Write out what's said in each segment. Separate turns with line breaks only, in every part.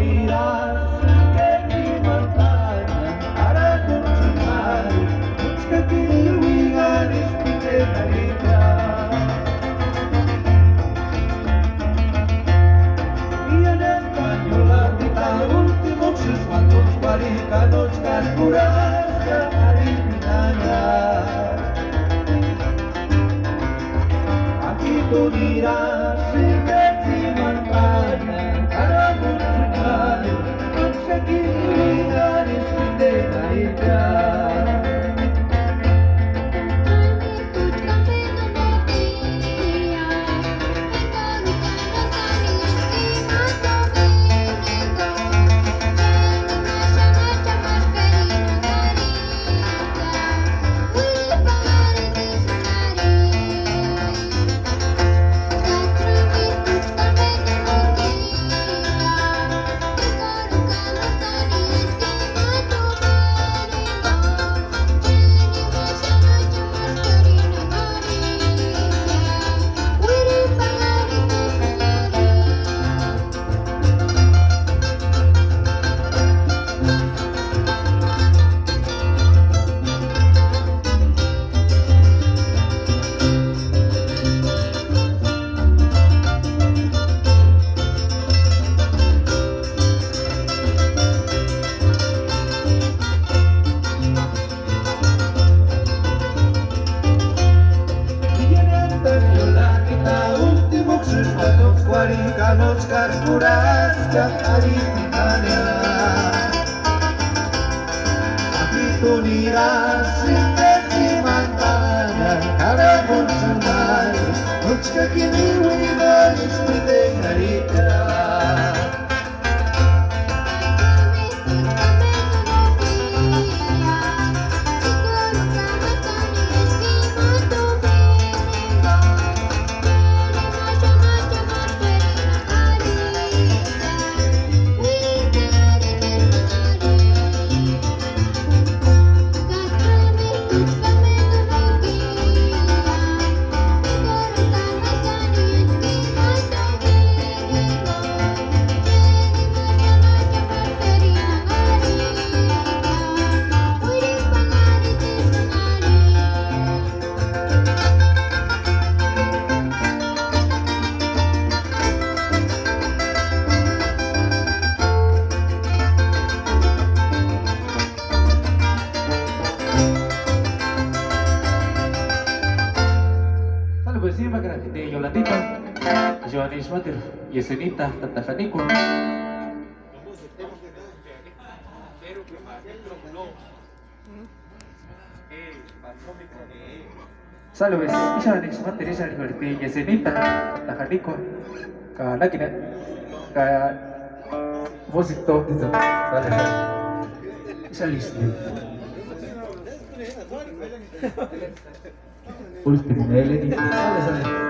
unirás que mi montaña para continuar busca que lugares de realidad y en español habita últimos escuadros guaricanos carburas aquí tú dirás que si montaña para continuar conseguir lugares de realidad. Guaricanos carburas cataripitania aquí tú dirás sin decir mantaña cara funcional muchka kini wiga istide carita Спасибо, графите Yolandita, Joanis Matir, Yesenita, Tata Haniko. Salve, Joanis Matir, Yesenita, Tata Haniko. Ka lagi na, ka musik to dito. Isa list din. Último melody, sale.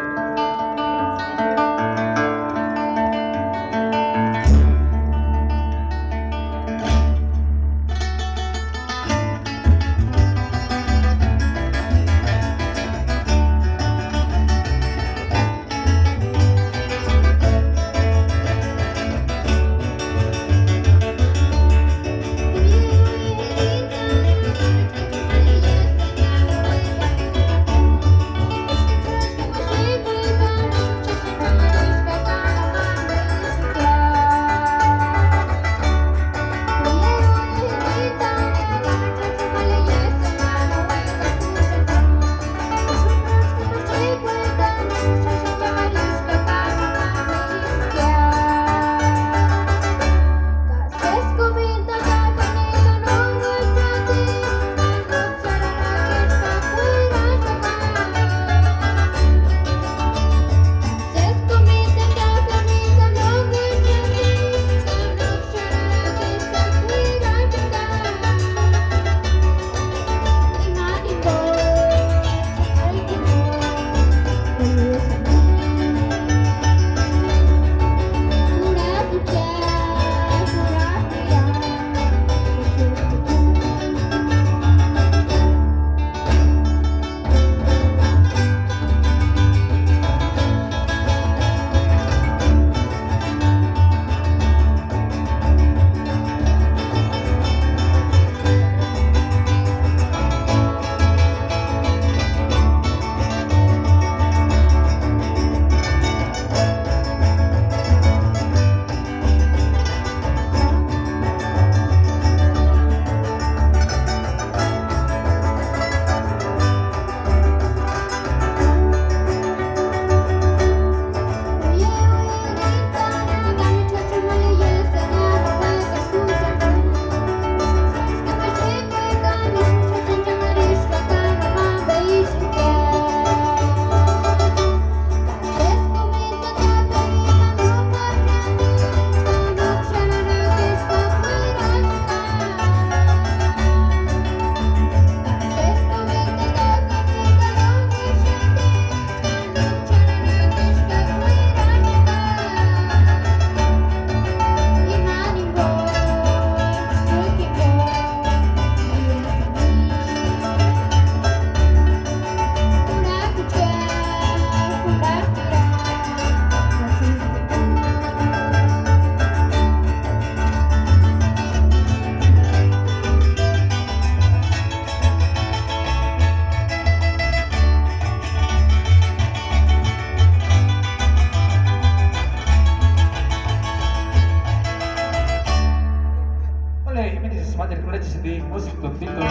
Mandir ko lang siya di musik to dito.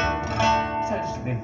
Isa siya di.